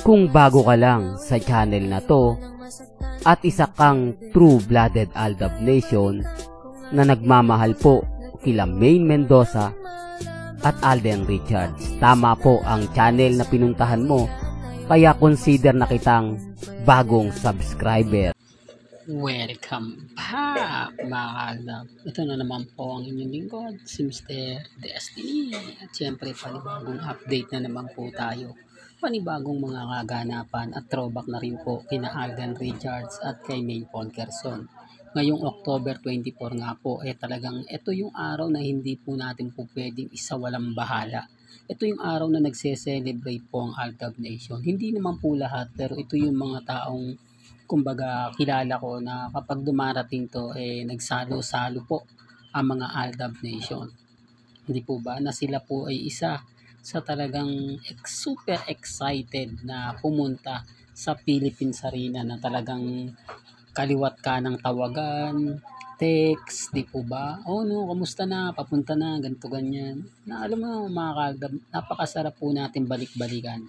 Kung bago ka lang sa channel na to at isa kang true-blooded Aldab Nation na nagmamahal po kila Maine Mendoza at Alden Richards, tama po ang channel na pinuntahan mo, kaya consider na kitang bagong subscriber. Welcome back mga Aldab. Ito na naman po ang inyong lingkod, si Mr. Destiny. At syempre panibagong update na naman po tayo. Panibagong mga kaganapan at throwback na rin po kina Alden Richards at kay Maine Polkerson. Ngayong October 24 nga po, talagang ito yung araw na hindi po natin po pwedeng isawalang bahala. Ito yung araw na nagse-celebrate po ang Aldab Nation. Hindi naman po lahat, pero ito yung mga taong kumbaga kilala ko na kapag dumarating to nagsalo-salo po ang mga Aldab Nation. Hindi po ba na sila po ay isa sa talagang super excited na pumunta sa Philippines Arena na talagang kaliwat ka ng tawagan, text, di po ba? Oh no, kamusta na? Papunta na, ganito ganyan. Na alam mo mga Aldab, napakasarap po natin balik-balikan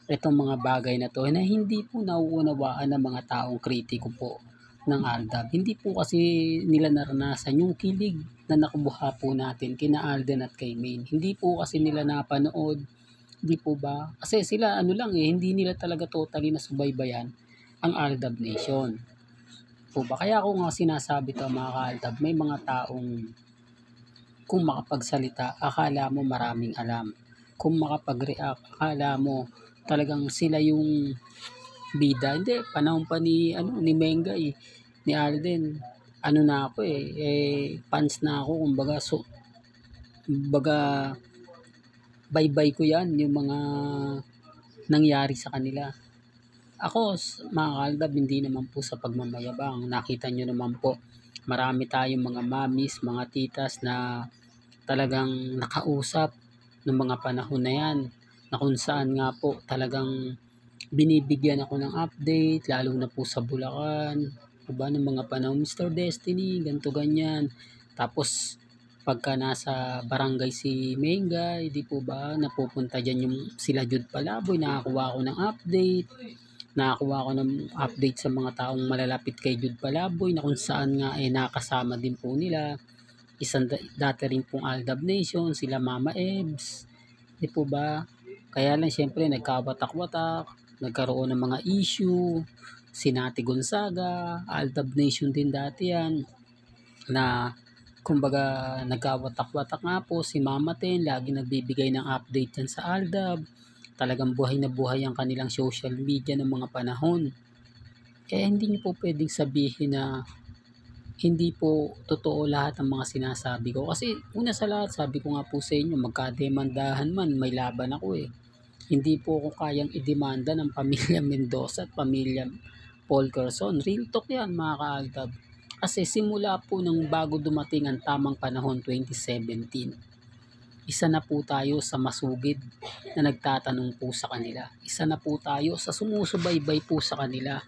itong mga bagay na to na hindi po nauunawaan ng mga taong kritiko po ng Aldab. Hindi po kasi nila naranasan yung kilig na nakubuha po natin kina Alden at kay Maine. Hindi po kasi nila napanood, di po ba? Kasi sila hindi nila talaga totally nasubaybayan ang Aldab Nation. Po ba? Kaya ako nga sinasabi to mga Aldab, may mga taong kung makapagsalita, akala mo maraming alam. Kung makapag-react, akala mo talagang sila yung bida. Hindi, panahon pa ni Menga ni Alden. Na ako fans na ako, kumbaga bye-bye ko yan, yung mga nangyari sa kanila. Ako, mga Aldab, hindi naman po sa pagmamayabang. Nakita nyo naman po, marami tayong mga mamis, mga titas na talagang nakausap ng mga panahon na yan, na kung saan nga po talagang binibigyan ako ng update, lalo na po sa Bulacan, diba, ng mga panahon, Mr. Destiny, ganto ganyan. Tapos, pagka nasa barangay si Mengay, di po ba, napupunta dyan yung sila Jude Palaboy, nakakuha ko ng update, sa mga taong malalapit kay Jude Palaboy, na kung saan nga nakasama din po nila, isang dati rin pong Aldab Nation, sila Mama Ebs, di po ba? Kaya lang syempre nagkawatak-watak, nagkaroon ng mga issue, si Nati Gonzaga, Aldab Nation din dati yan, na kumbaga nagkawatak-watak nga po, si Mama Ten, lagi nagbibigay ng update yan sa Aldab, talagang buhay na buhay ang kanilang social media ng mga panahon. Kaya hindi niyo po pwedeng sabihin na hindi po totoo lahat ng mga sinasabi ko. Kasi una sa lahat, sabi ko nga po sa inyo, magkademandahan man, may laban ako Hindi po ako kayang idemanda ng pamilya Mendoza at pamilya Polkerson. Real talk yan mga ka-Aldab. Kasi simula po nung bago dumating ang tamang panahon 2017, isa na po tayo sa masugid na nagtatanong po sa kanila. Isa na po tayo sa sumusubaybay po sa kanila.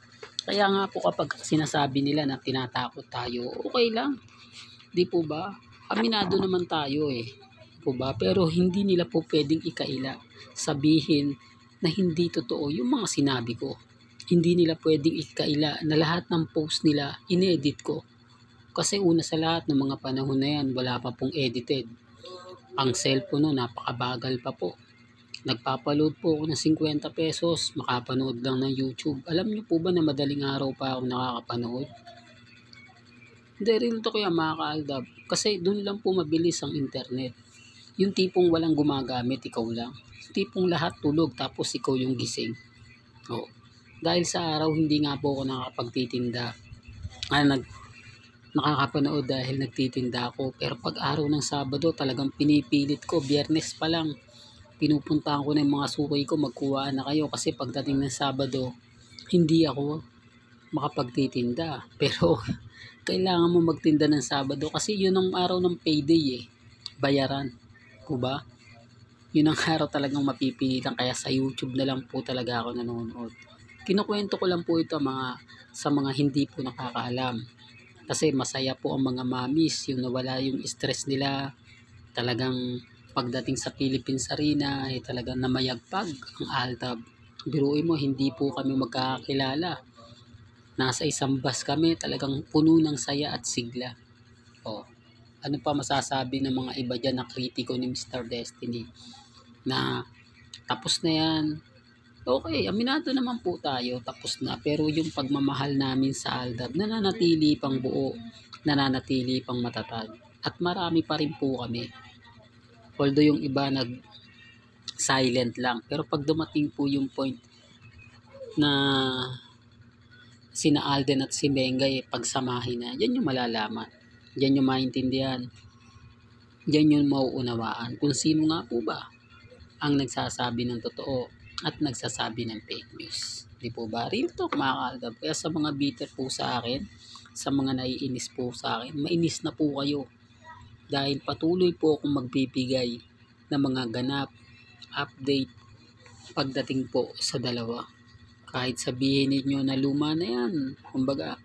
Kaya nga po kapag sinasabi nila na tinatakot tayo, okay lang. Di po ba? Aminado naman tayo po ba? Pero hindi nila po pwedeng ikaila, sabihin na hindi totoo yung mga sinabi ko. Hindi nila pwedeng ikaila na lahat ng post nila inedit ko. Kasi una sa lahat ng mga panahon na yan, wala pa pong edited. Ang cellphone napakabagal pa po. Nagpapaload po ako ng 50 pesos, makapanood lang ng YouTube. Alam niyo po ba na madaling araw pa ako nakakapanood? Hindi, real to kaya mga ka-Aldab. Kasi doon lang po mabilis ang internet. Yung tipong walang gumagamit, ikaw lang. Yung tipong lahat tulog, tapos ikaw yung gising. Dahil sa araw, hindi nga po ako nakakapagtitinda. Nakakapanood dahil nagtitinda ako. Pero pag araw ng Sabado, talagang pinipilit ko. Biyernes pa lang, pinupuntahan ko na yung mga sukay ko, magkuhaan na kayo. Kasi pagdating ng Sabado, hindi ako makapagtitinda. Pero kailangan mo magtinda ng Sabado kasi yun ang araw ng payday bayaran. Ba? Yun ang araw talagang mapipilitan, kaya sa YouTube na lang po talaga ako nanonood. Kinukwento ko lang po ito sa mga hindi po nakakaalam. Kasi masaya po ang mga mamis, yung nawala yung stress nila. Talagang pagdating sa Philippines Arena talagang namayagpag ang Aldab. Biruin mo, hindi po kami magkakakilala. Nasa isang bus kami, talagang puno ng saya at sigla. O, ano pa masasabi ng mga iba dyan na kritiko ni Mr. Destiny? Na tapos na yan. Okay, aminado naman po tayo, tapos na. Pero yung pagmamahal namin sa Aldab, nananatili pang buo, nananatili pang matatag. At marami pa rin po kami. Although yung iba silent lang. Pero pag dumating po yung point na sina Alden at si Bengay pagsamahin na, yan yung malalaman. Yan yung maintindihan. Yan yung mauunawaan kung sino nga po ba ang nagsasabi ng totoo at nagsasabi ng fake news. Di po ba? Real talk mga kaaldab. Kaya sa mga bitter po sa akin, sa mga naiinis po sa akin, mainis na po kayo. Dahil patuloy po akong magbibigay ng mga ganap, update, pagdating po sa dalawa. Kahit sabihin niyo na luma na yan, kumbaga,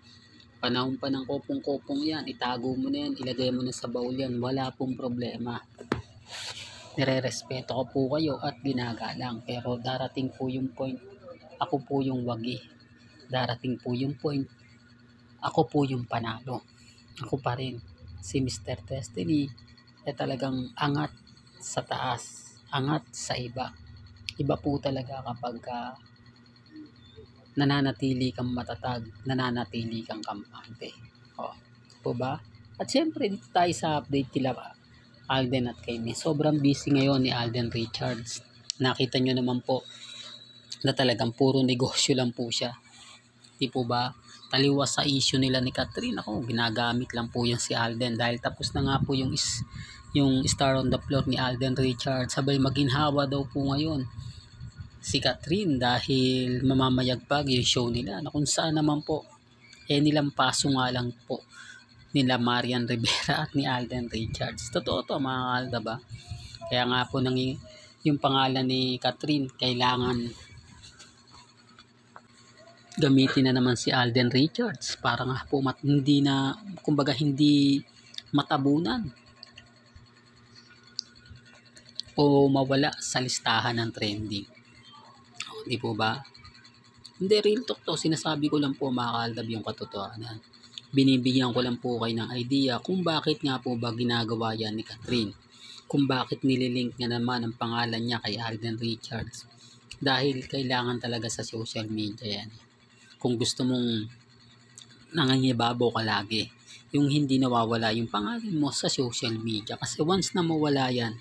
panahon pa ng kopong-kopong yan, itago mo na yan, ilagay mo na sa baul yan, wala pong problema. Nire-respeto ko po kayo at ginagalang, pero darating po yung point, ako po yung wagi. Darating po yung point, ako po yung panalo. Ako pa rin, si Mr. Destiny, talagang angat sa taas, angat sa iba. Iba po talaga kapag nananatili kang matatag, nananatili kang kampante. O, po ba? At syempre, dito tayo sa update kila Alden at kay May. Sobrang busy ngayon ni Alden Richards. Nakita nyo naman po na talagang puro negosyo lang po siya. Di po ba? Taliwas sa issue nila ni Catherine. Ako, ginagamit lang po yan si Alden dahil tapos na nga po yung star on the floor ni Alden Richards. Sabay maginhawa daw po ngayon si Catherine dahil mamamayagpag yung show nila na kung saan naman po nilang paso nga lang po nila Marian Rivera at ni Alden Richards. Totoo to mga kalda ba? Kaya nga po yung pangalan ni Catherine kailangan gamitin na naman si Alden Richards para nga po hindi na, kumbaga hindi matabunan o mawala sa listahan ng trending. Di po ba? Hindi, real talk to. Sinasabi ko lang po mga kaaldab yung katotohanan. Binibigyan ko lang po kayo ng idea kung bakit nga po ba ginagawa yan ni Catherine. Kung bakit nililink niya naman ang pangalan niya kay Alden Richards. Dahil kailangan talaga sa social media yan. Kung gusto mong nangangibabaw ka lagi, yung hindi nawawala yung pangalan mo sa social media. Kasi once na mawala yan,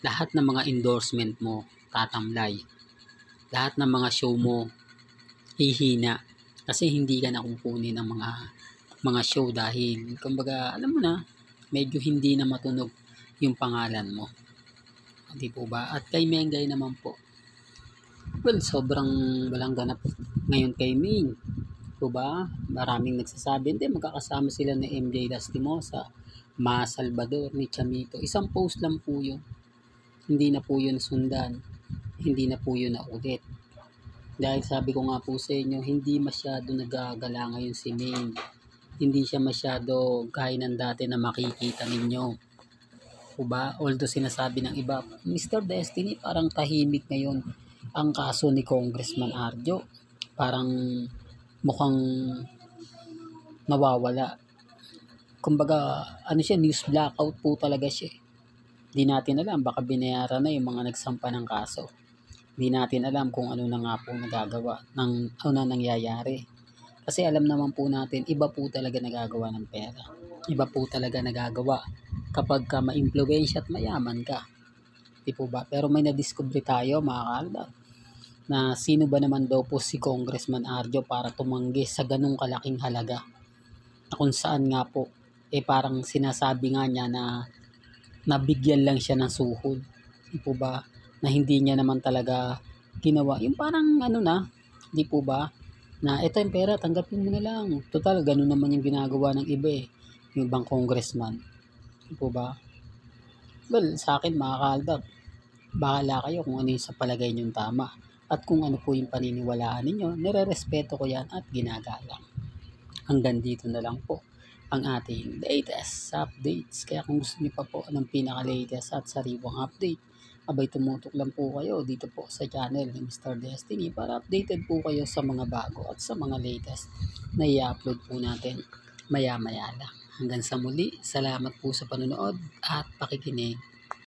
lahat ng mga endorsement mo tatamlay. Lahat ng mga show mo hihina kasi hindi ka na kukunin ng mga show dahil kumbaga alam mo na medyo hindi na matunog yung pangalan mo. Di po ba? At kay Mengay naman po, well, sobrang walang ganap ngayon kay Ming. Po ba? Maraming nagsasabi hindi magkakasama sila ni MJ Lastimosa, Ma Salvador, ni Chamito. Isang post lang po yun. Hindi na po yun sundan. Hindi na po yun naulit. Dahil sabi ko nga po sa inyo, hindi masyado nagagala ngayon si Maine. Hindi siya masyado gaya ng dati na makikita ninyo. Diba? Although sinasabi ng iba, Mr. Destiny parang tahimik ngayon ang kaso ni Congressman Arjo. Parang mukhang nawawala. Kumbaga, ano siya, news blackout po talaga siya. Di natin alam, baka binayaran na yung mga nagsampa ng kaso. Di natin alam kung ano na nga po nagagawa, ano na nangyayari. Kasi alam naman po natin, iba po talaga nagagawa ng pera. Iba po talaga nagagawa kapag ka ma-impluwensya at mayaman ka. Di po ba? Pero may nadiscover tayo mga kaaldab na sino ba naman daw po si Congressman Arjo para tumanggi sa ganung kalaking halaga. Na kung saan nga po, parang sinasabi nga niya na nabigyan lang siya ng suhod. Di po ba? Na hindi niya naman talaga ginawa. Yung parang ano na, di po ba? Na ito yung pera, tanggapin mo na lang. Total, ganun naman yung ginagawa ng iba yung ibang congressman. Di po ba? Well, sa akin mga kaaldab, bahala kayo kung ano yung sa palagay niyong tama. At kung ano po yung paniniwalaan ninyo, nire-respeto ko yan at ginagalang. Hanggang dito na lang po ang ating latest updates. Kaya kung gusto niyo pa po ng pinaka-latest at sariwang update, abay tumutok lang po kayo dito po sa channel ni Mr. Destiny para updated po kayo sa mga bago at sa mga latest na i-upload po natin maya-maya lang. Hanggang sa muli, salamat po sa panonood at pakikinig.